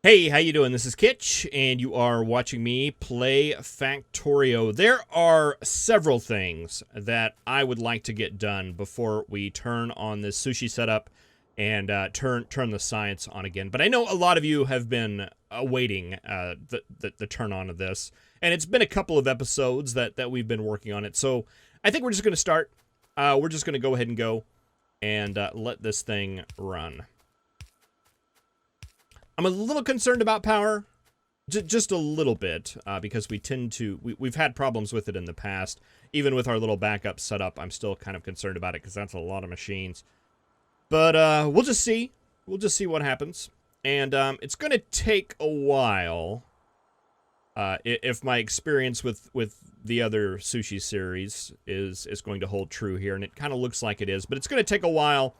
Hey, how you doing? This is Kitch, and you are watching me play Factorio. There are several things that I would like to get done before we turn on this sushi setup and turn the science on again. But I know a lot of you have been awaiting the turn on of this, and it's been a couple of episodes that we've been working on it. So I think we're just going to start. We're just going to go ahead and go and let this thing run. I'm a little concerned about power, just a little bit, because we've had problems with it in the past. Even with our little backup setup, I'm still kind of concerned about it because that's a lot of machines. But we'll just see. We'll just see what happens. And it's going to take a while, if my experience with the other sushi series is going to hold true here, and it kind of looks like it is. But it's going to take a while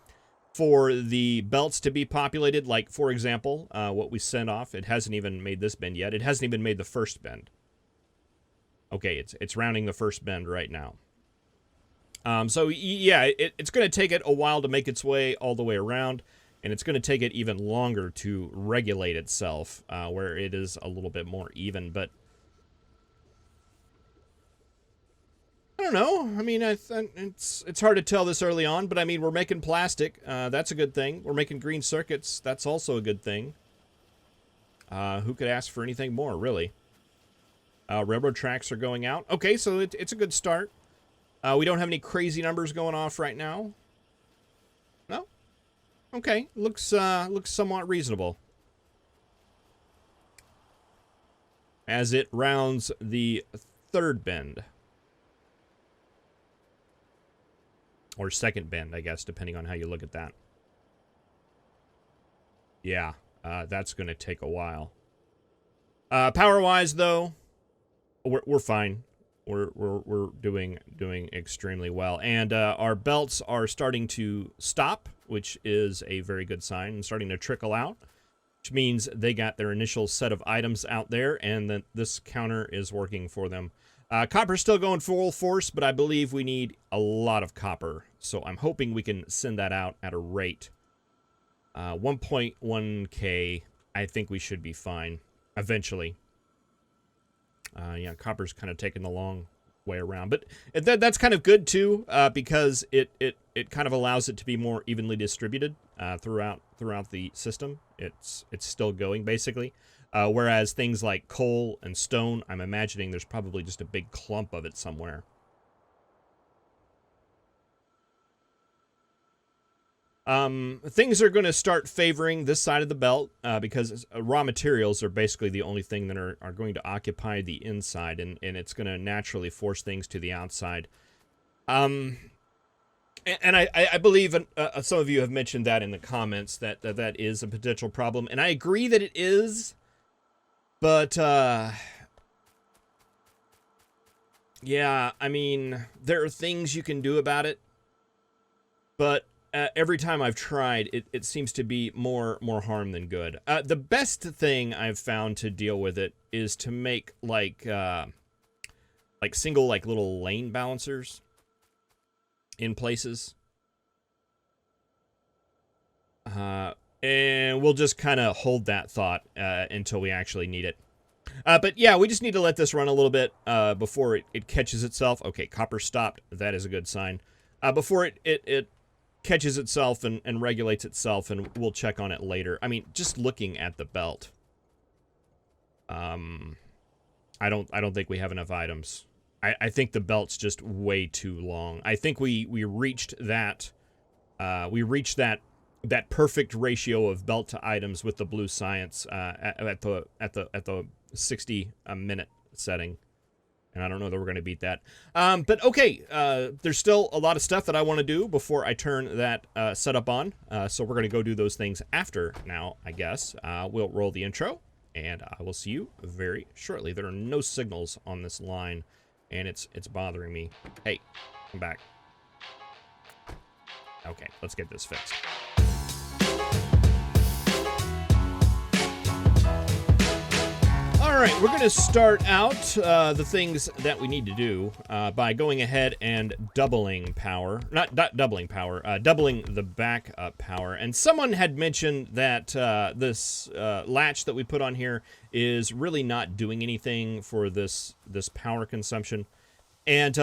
for the belts to be populated. Like, for example, what we sent off, it hasn't even made this bend yet. It hasn't even made the first bend. Okay, it's rounding the first bend right now. So yeah, it's going to take it a while to make its way all the way around, and it's going to take it even longer to regulate itself, where it is a little bit more even. But I don't know. I mean, it's hard to tell this early on, but I mean, we're making plastic. That's a good thing. We're making green circuits. That's also a good thing. Who could ask for anything more, really? Railroad tracks are going out. Okay, so it's a good start. We don't have any crazy numbers going off right now. No? Okay, looks somewhat reasonable. As it rounds the third bend. Or second bend, I guess, depending on how you look at that. Yeah, that's going to take a while. Power-wise, though, we're fine. We're doing extremely well, and our belts are starting to stop, which is a very good sign, and starting to trickle out, which means they got their initial set of items out there, and that this counter is working for them. Copper's still going full force, but I believe we need a lot of copper. So I'm hoping we can send that out at a rate. 1.1k, I think we should be fine eventually. Yeah, copper's kind of taking the long way around. But that's kind of good, too, because it kind of allows it to be more evenly distributed throughout the system. It's still going, basically. Whereas things like coal and stone, I'm imagining there's probably just a big clump of it somewhere. Things are going to start favoring this side of the belt because raw materials are basically the only thing that are going to occupy the inside, and it's going to naturally force things to the outside. And I believe some of you have mentioned that in the comments that is a potential problem, and I agree that it is. But, yeah, I mean, there are things you can do about it, but every time I've tried, it seems to be more harm than good. The best thing I've found to deal with it is to make, like single, little lane balancers in places. And we'll just kind of hold that thought until we actually need it. But yeah, we just need to let this run a little bit before it catches itself. Okay, copper stopped. That is a good sign. Before it catches itself and regulates itself, and we'll check on it later. I mean, just looking at the belt, I don't think we have enough items. I think the belt's just way too long. I think we reached that. That perfect ratio of belt to items with the blue science at the 60-minute setting, and I don't know that we're going to beat that. But okay, there's still a lot of stuff that I want to do before I turn that setup on. So we're going to go do those things after now, I guess. We'll roll the intro, and I will see you very shortly. There are no signals on this line, and it's bothering me. Hey, come back. Okay, let's get this fixed. right, we're going to start out the things that we need to do by going ahead and doubling power. Not doubling power, doubling the backup power. And someone had mentioned that this latch that we put on here is really not doing anything for this power consumption. And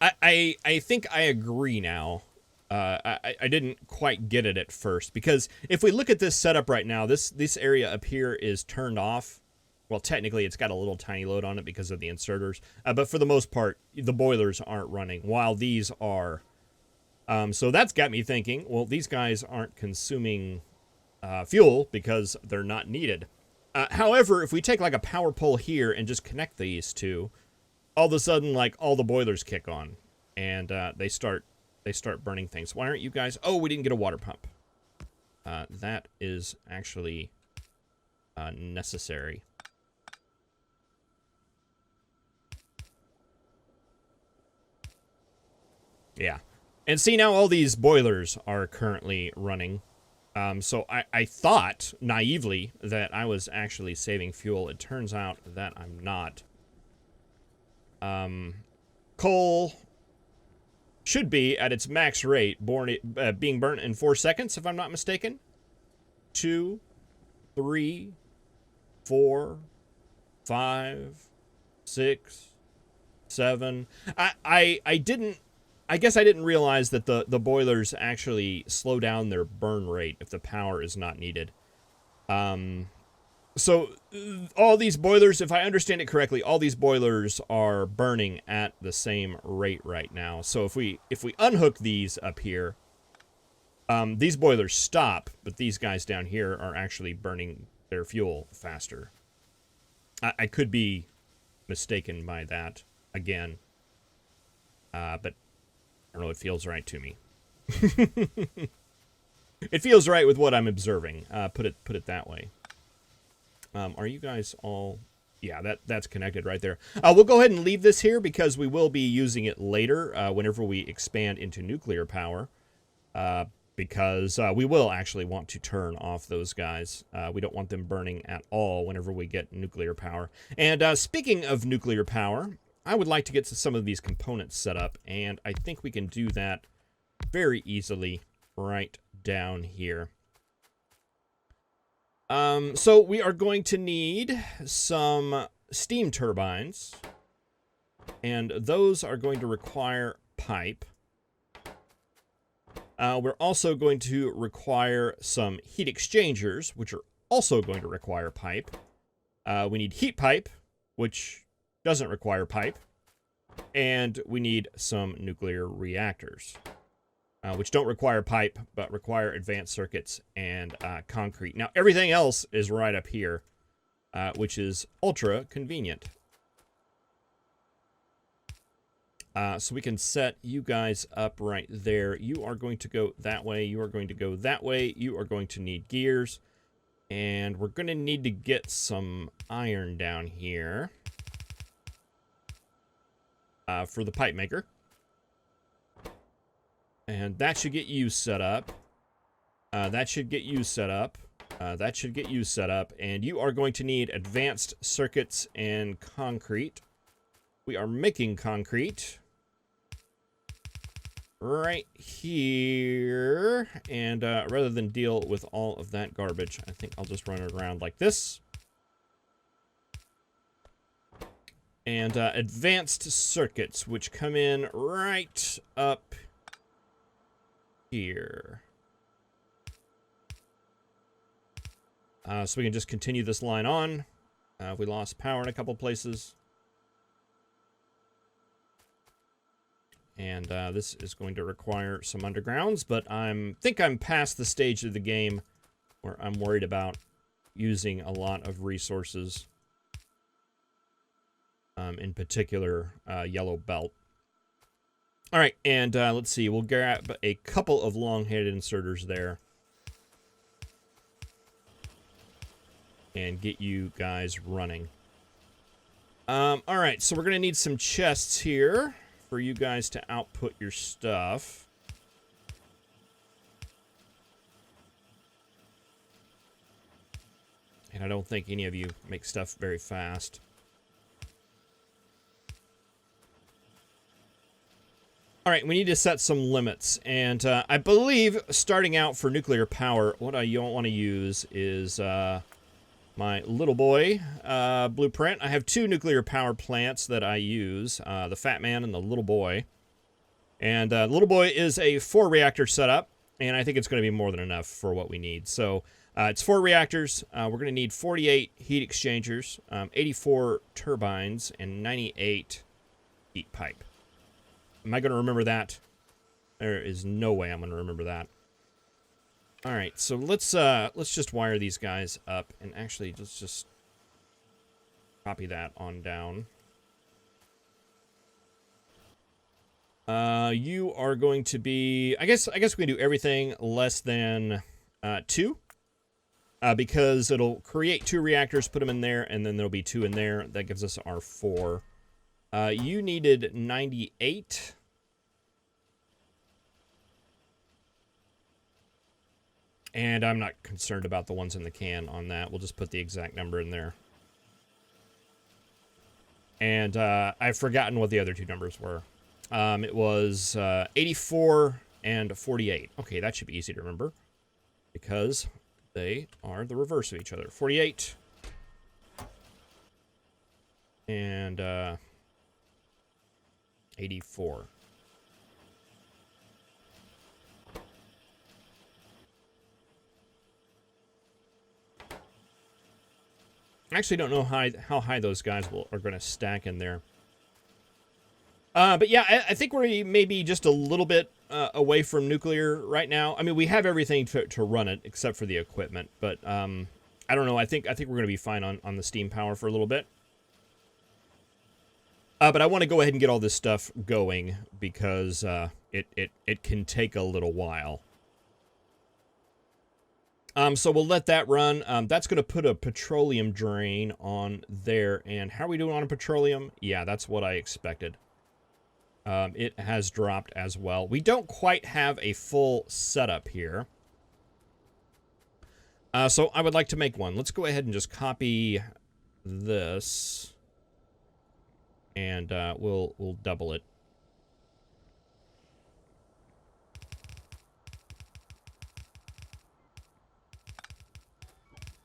I think I agree now. I didn't quite get it at first, because if we look at this setup right now, this area up here is turned off. Well, technically it's got a little tiny load on it because of the inserters, but for the most part, the boilers aren't running while these are. So that's got me thinking, well, these guys aren't consuming fuel because they're not needed. However, if we take like a power pole here and just connect these two, all of a sudden, like, all the boilers kick on, and they start burning things. Why aren't you guys... Oh, we didn't get a water pump. That is actually necessary. Yeah. And see, now all these boilers are currently running. So I thought, naively, that I was actually saving fuel. It turns out that I'm not. Coal should be at its max rate, being burnt in 4 seconds, if I'm not mistaken. 2, 3, 4, 5, 6, 7. I guess I didn't realize that the boilers actually slow down their burn rate if the power is not needed. So all these boilers, if I understand it correctly, all these boilers are burning at the same rate right now. So if we unhook these up here, these boilers stop, but these guys down here are actually burning their fuel faster. I could be mistaken by that again, but I don't know. It feels right to me. It feels right with what I'm observing. Put it that way. Are you guys all... Yeah, that's connected right there. We'll go ahead and leave this here because we will be using it later whenever we expand into nuclear power. Because we will actually want to turn off those guys. We don't want them burning at all whenever we get nuclear power. And speaking of nuclear power, I would like to get some of these components set up. And I think we can do that very easily right down here. So we are going to need some steam turbines, and those are going to require pipe. We're also going to require some heat exchangers, which are also going to require pipe. We need heat pipe, which doesn't require pipe, and we need some nuclear reactors. Which don't require pipe, but require advanced circuits and concrete. Now, everything else is right up here, which is ultra convenient. So we can set you guys up right there. You are going to go that way. You are going to go that way. You are going to need gears. And we're going to need to get some iron down here for the pipe maker. And that should get you set up. That should get you set up. That should get you set up. And you are going to need advanced circuits and concrete. We are making concrete right here. And rather than deal with all of that garbage, I think I'll just run it around like this. And advanced circuits, which come in right up here. So we can just continue this line on. We lost power in a couple places. And this is going to require some undergrounds, but I think I'm past the stage of the game where I'm worried about using a lot of resources. In particular, yellow belt. All right, and let's see. We'll grab a couple of long-headed inserters there. And get you guys running. All right, so we're going to need some chests here for you guys to output your stuff. And and I don't think any of you make stuff very fast. All right, we need to set some limits, and I believe starting out for nuclear power, what I don't want to use is my little boy blueprint. I have 2 nuclear power plants that I use, the Fat Man and the little boy. And the little boy is a 4-reactor setup, and I think it's going to be more than enough for what we need. So it's 4 reactors. We're going to need 48 heat exchangers, 84 turbines, and 98 heat pipe. Am I going to remember that? There is no way I'm going to remember that. All right, so let's just wire these guys up, and actually let's just copy that on down. You are going to be, I guess we can do everything less than 2, because it'll create 2 reactors, put them in there, and then there'll be 2 in there. That gives us our 4. You needed 98. And I'm not concerned about the ones in the can on that. We'll just put the exact number in there. And I've forgotten what the other 2 numbers were. It was 84 and 48. Okay, that should be easy to remember, because they are the reverse of each other. 48 and 84. I actually don't know how high those guys are going to stack in there. But yeah, I think we're maybe just a little bit away from nuclear right now. I mean, we have everything to run it except for the equipment. But I don't know. I think we're going to be fine on the steam power for a little bit. But I want to go ahead and get all this stuff going because it can take a little while. So we'll let that run. That's going to put a petroleum drain on there. And how are we doing on a petroleum? Yeah, that's what I expected. It has dropped as well. We don't quite have a full setup here. So I would like to make one. Let's go ahead and just copy this. And we'll double it.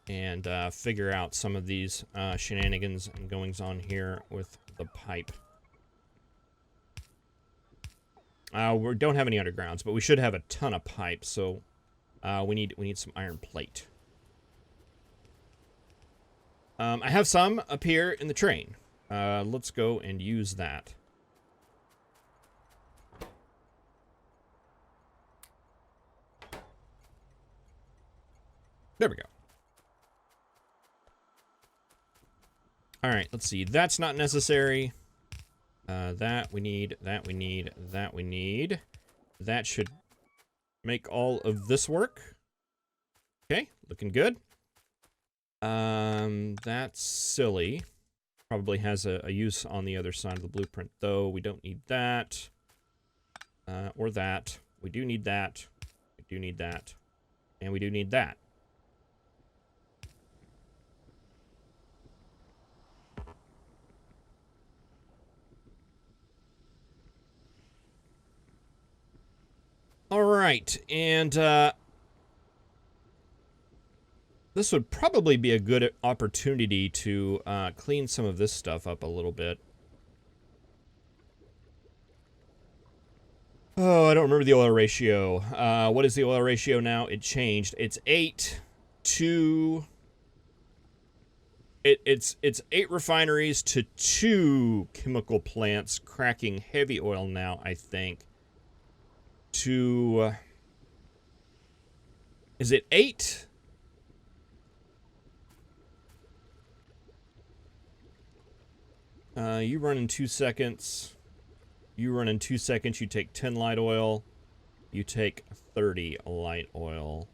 And figure out some of these shenanigans and goings on here with the pipe. We don't have any undergrounds, but we should have a ton of pipe, so we need some iron plate. I have some up here in the train. Let's go and use that. There we go. All right, let's see. That's not necessary. That we need, that we need, that we need. That should make all of this work. Okay, looking good. That's silly. Probably has a use on the other side of the blueprint, though. We don't need that. Or that. We do need that. We do need that. And we do need that. All right, and this would probably be a good opportunity to clean some of this stuff up a little bit. Oh, I don't remember the oil ratio. What is the oil ratio now? It changed. It's 8 to... It's 8 refineries to 2 chemical plants cracking heavy oil now, I think. To... is it 8? You run in 2 seconds. You run in 2 seconds. You take 10 light oil. You take 30 light oil.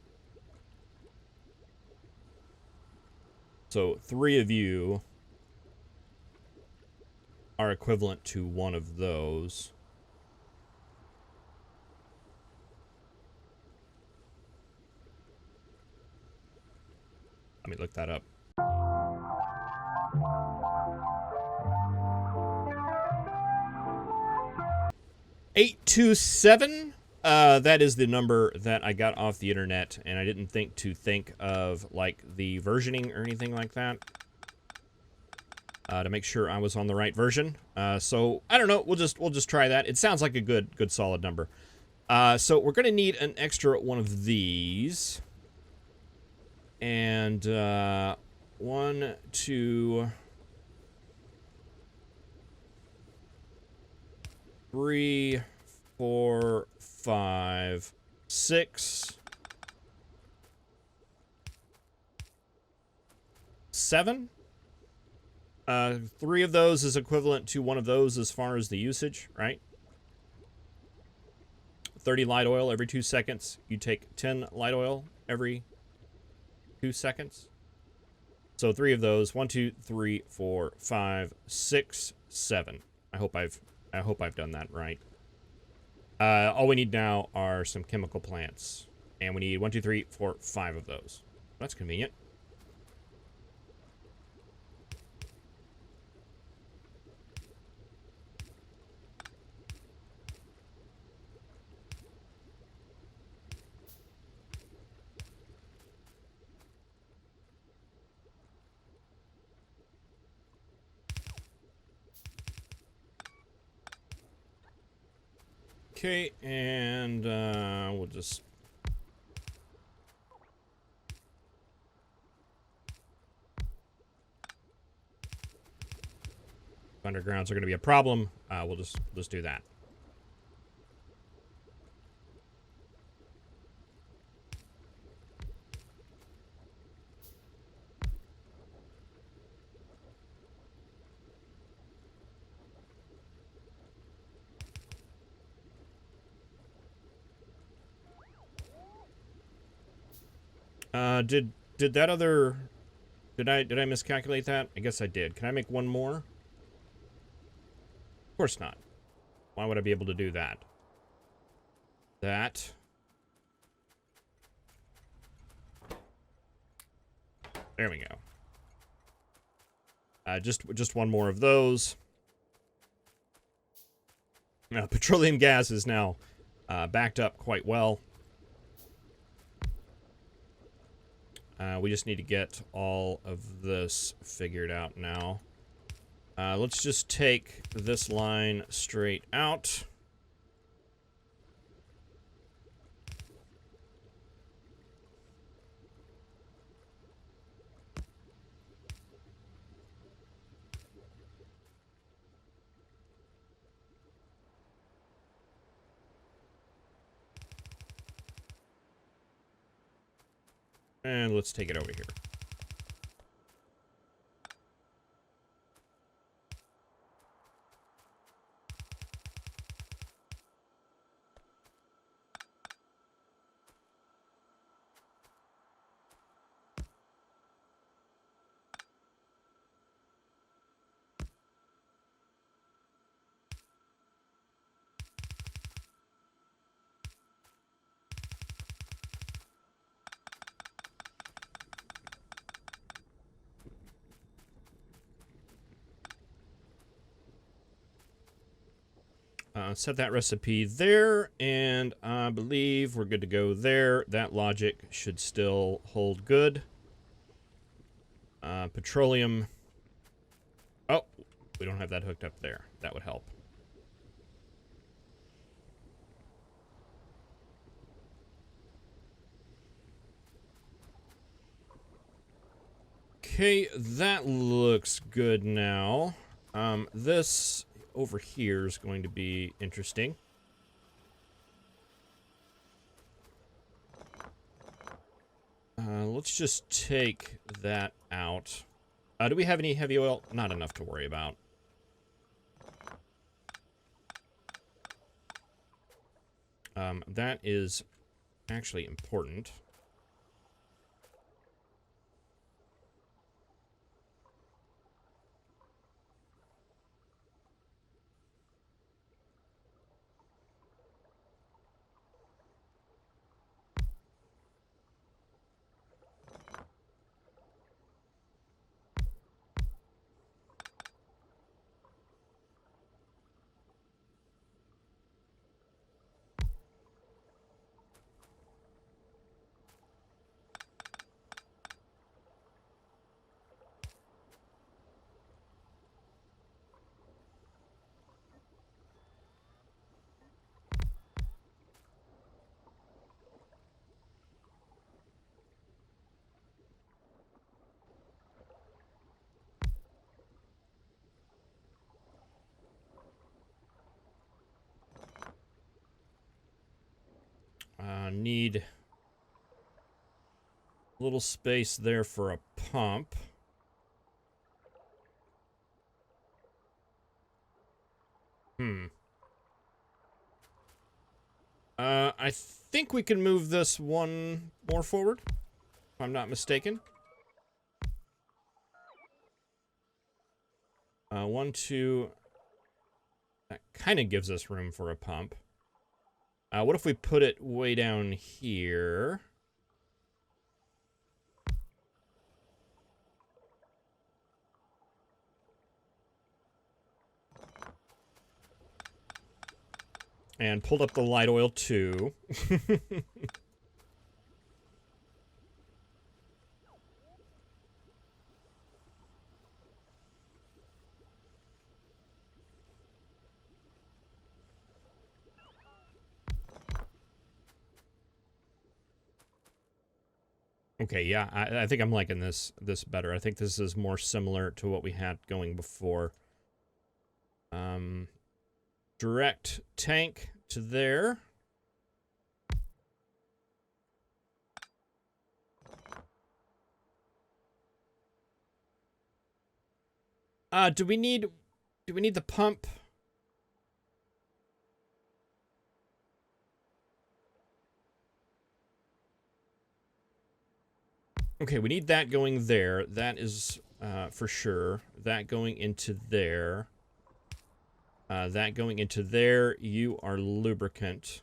So 3 of you are equivalent to 1 of those. Let me look that up. $827. That is the number that I got off the internet, and I didn't think of like the versioning or anything like that to make sure I was on the right version. So I don't know. We'll just try that. It sounds like a good solid number. So we're gonna need an extra one of these, and 1, 2, 3, 4, 5, 6, 7. 3 of those is equivalent to 1 of those as far as the usage, right? 30 light oil every 2 seconds. You take 10 light oil every 2 seconds. So 3 of those. 1, 2, 3, 4, 5, 6, 7. I hope I've done that right. All we need now are some chemical plants, and we need 1, 2, 3, 4, 5 of those. That's convenient. Okay, and we'll just... Undergrounds are going to be a problem. We'll just do that. Did that other... Did I miscalculate that? I guess I did. Can I make 1 more? Of course not. Why would I be able to do that? That. There we go. Just 1 more of those. Petroleum gas is now backed up quite well. We just need to get all of this figured out now. Let's just take this line straight out. And let's take it over here. Set that recipe there, and I believe we're good to go there. That logic should still hold good. Petroleum. Oh, we don't have that hooked up there. That would help. Okay, that looks good now. This over here is going to be interesting. Let's just take that out. Do we have any heavy oil? Not enough to worry about. That is actually important. Need a little space there for a pump. I think we can move this one more forward, if I'm not mistaken. 1, 2. That kind of gives us room for a pump. What if we put it way down here? And pulled up the light oil too. Okay, yeah, I think I'm liking this better. I think this is more similar to what we had going before. Direct tank to there. Do we need the pump? Okay, we need that going there. That is for sure. That going into there. That going into there. You are lubricant.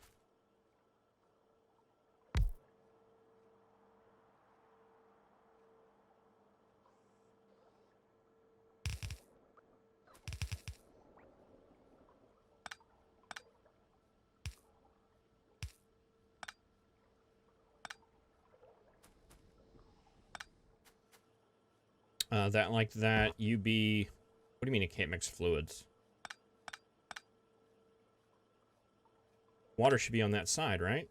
That like that. You be... What do you mean it can't mix fluids? Water should be on that side, right?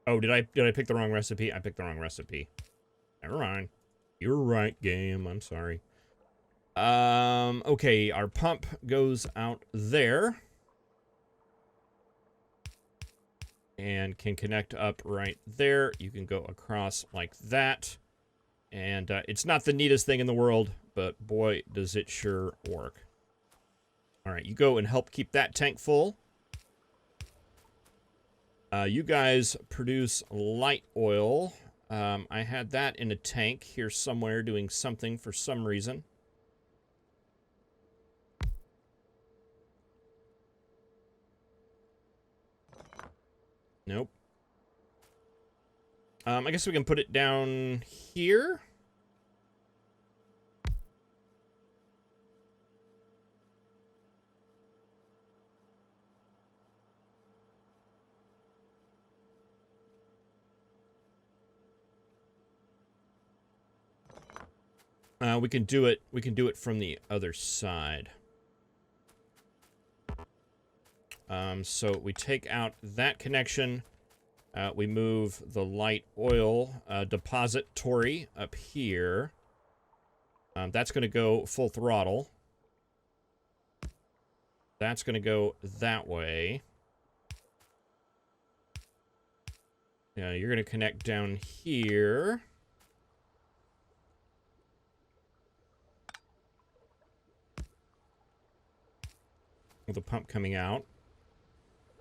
Oh, did I pick the wrong recipe? I picked the wrong recipe. Never mind. You're right, game. I'm sorry. Okay, our pump goes out there. And can connect up right there. You can go across like that. And it's not the neatest thing in the world, but boy, does it sure work. All right, you go and help keep that tank full. You guys produce light oil. I had that in a tank here somewhere doing something for some reason. Nope. I guess we can put it down here. We can do it. We can do it from the other side. So we take out that connection. We move the light oil depository up here. That's going to go full throttle. That's going to go that way. You're going to connect down here. With the pump coming out.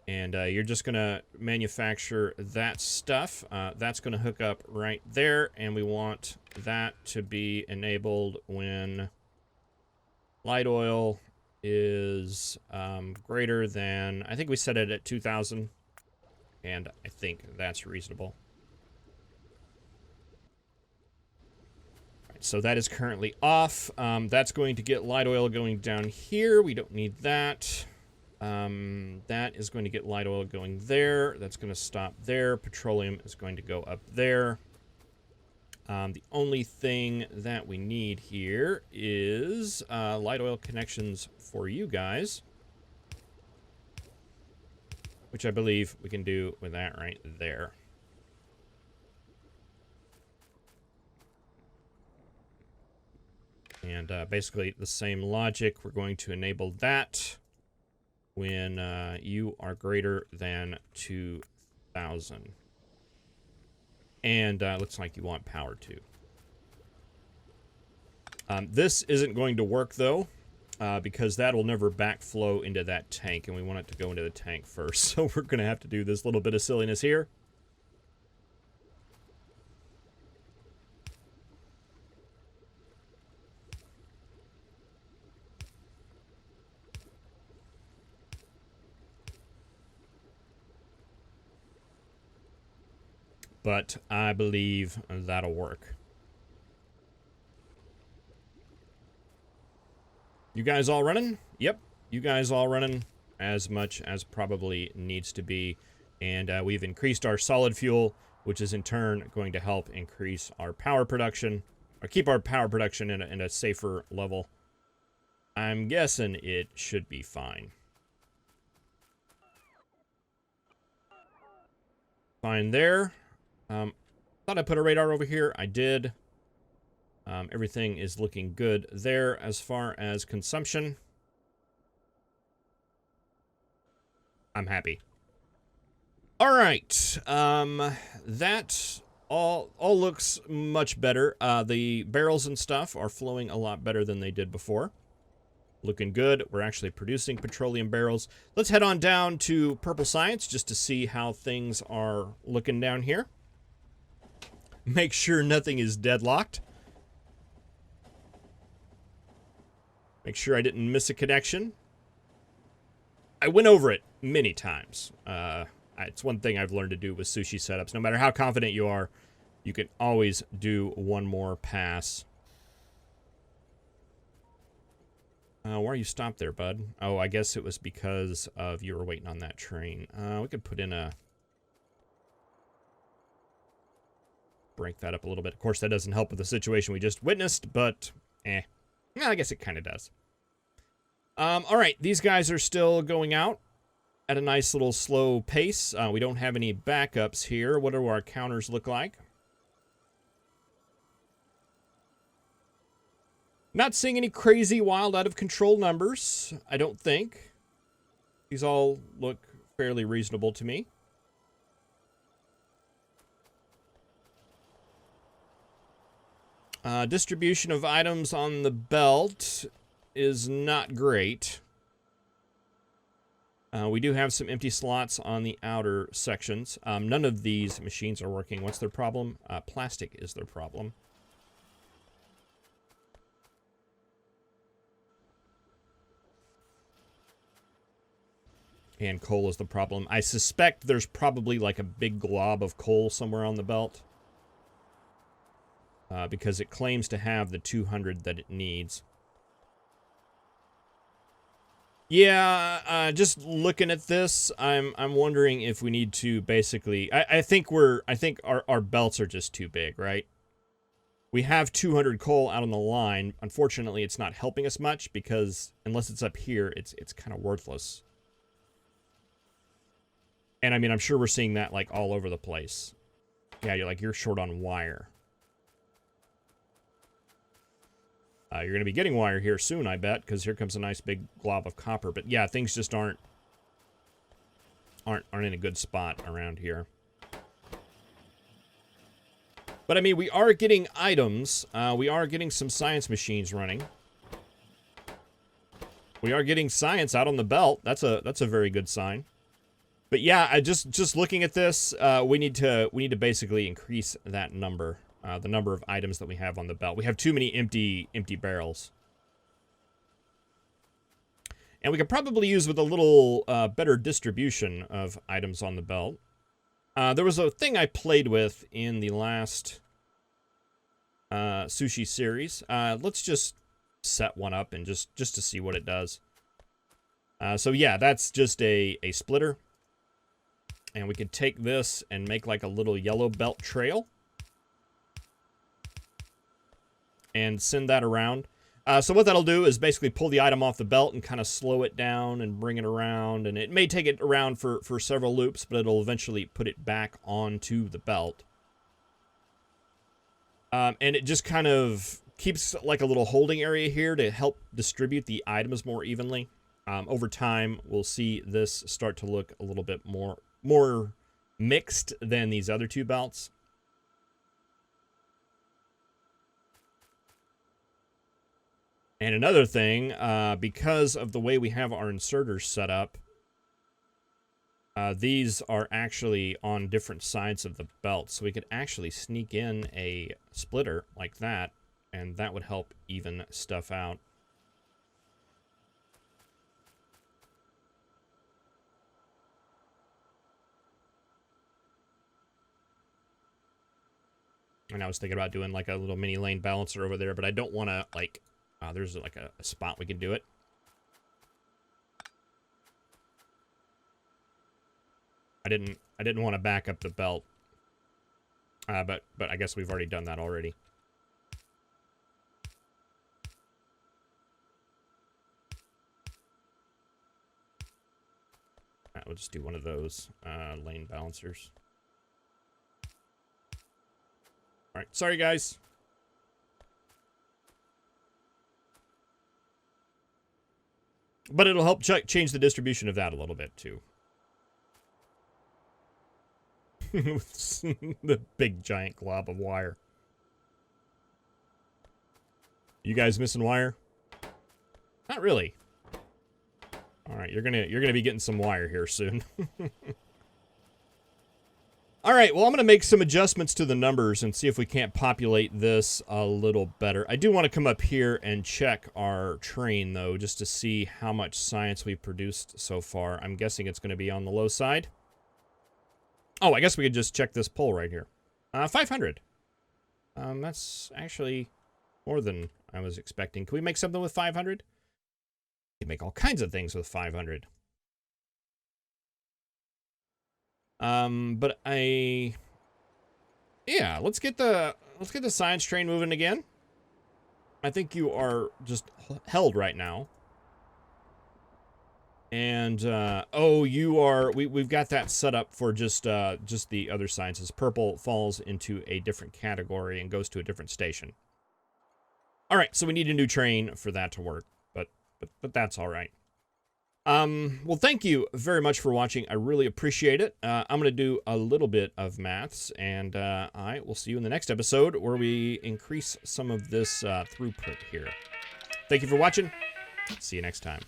And you're just going to manufacture that stuff. That's going to hook up right there. And we want that to be enabled when light oil is greater than... I think we set it at 2,000. And I think that's reasonable. Right, so that is currently off. That's going to get light oil going down here. We don't need that. That is going to get light oil going there. That's going to stop there. Petroleum is going to go up there. The only thing that we need here is light oil connections for you guys. Which I believe we can do with that right there. And basically the same logic. We're going to enable that. when you are greater than 2,000. And looks like you want power too. This isn't going to work though, because that will never backflow into that tank, and we want it to go into the tank first. So we're going to have to do this little bit of silliness here. But I believe that'll work. You guys all running? Yep. You guys all running as much as probably needs to be. And we've increased our solid fuel, which is in turn going to help increase our power production, or keep our power production in a safer level. I'm guessing it should be fine. Fine there. Thought I put a radar over here. I did. Everything is looking good there as far as consumption. I'm happy. All right. That all looks much better. The barrels and stuff are flowing a lot better than they did before. Looking good. We're actually producing petroleum barrels. Let's head on down to Purple Science just to see how things are looking down here. Make sure nothing is deadlocked. Make sure I didn't miss a connection. I went over it many times. It's one thing I've learned to do with sushi setups. No matter how confident you are, you can always do one more pass. Why are you stopped there, bud? Oh, I guess it was because of you were waiting on that train. We could put in a... break that up a little bit. Of course, that doesn't help with the situation we just witnessed, but yeah, I guess it kind of does. All right, these guys are still going out at a nice little slow pace. We don't have any backups here. What do our counters look like? Not seeing any crazy, wild, out of control numbers, I don't think. These all look fairly reasonable to me. Distribution of items on the belt is not great. We do have some empty slots on the outer sections. None of these machines are working. What's their problem? Plastic is their problem. And coal is the problem. I suspect there's probably like a big glob of coal somewhere on the belt. Because it claims to have the 200 that it needs. Yeah, just looking at this, I'm wondering if we need to basically... I think our belts are just too big, right? We have 200 coal out on the line. Unfortunately, it's not helping us much because unless it's up here, it's kind of worthless. And I mean, I'm sure we're seeing that like all over the place. Yeah, you're short on wire. You're going to be getting wire here soon, I bet, because here comes a nice big glob of copper. But yeah, things just aren't in a good spot around here. But I mean, we are getting items. We are getting some science machines running. We are getting science out on the belt. That's a very good sign. But yeah, I just looking at this, we need to basically increase that number. The number of items that we have on the belt. We have too many empty barrels. And we could probably use with a little better distribution of items on the belt. There was a thing I played with in the last sushi series. Let's just set one up and just to see what it does. So yeah, that's just a splitter. And we could take this and make like a little yellow belt trail. And send that around. So what that'll do is basically pull the item off the belt and kind of slow it down and bring it around. And it may take it around for several loops, but it'll eventually put it back onto the belt. And it just kind of keeps like a little holding area here to help distribute the items more evenly. Over time, we'll see this start to look a little bit more mixed than these other two belts. And another thing, because of the way we have our inserters set up, these are actually on different sides of the belt, so we could actually sneak in a splitter like that, and that would help even stuff out. And I was thinking about doing like a little mini lane balancer over there, but I don't want to like, there's like a spot we can do it. I didn't want to back up the belt, but I guess we've already done that already. We'll just do one of those lane balancers. All right, sorry guys. But it'll help change the distribution of that a little bit too. The big giant glob of wire. You guys missing wire? Not really. All right, you're gonna be getting some wire here soon. All right, well, I'm gonna make some adjustments to the numbers and see if we can't populate this a little better. I do want to come up here and check our train though, just to see how much science we've produced so far. I'm guessing it's gonna be on the low side. Oh, I guess we could just check this poll right here. 500. That's actually more than I was expecting. Can we make something with 500? We can make all kinds of things with 500. But yeah, let's get the science train moving again. I think you are just held right now. And, oh, you are, we've got that set up for just the other sciences. Purple falls into a different category and goes to a different station. All right, so we need a new train for that to work, but that's all right. Well, thank you very much for watching. I really appreciate it. I'm going to do a little bit of maths, and I will see you in the next episode where we increase some of this throughput here. Thank you for watching. See you next time.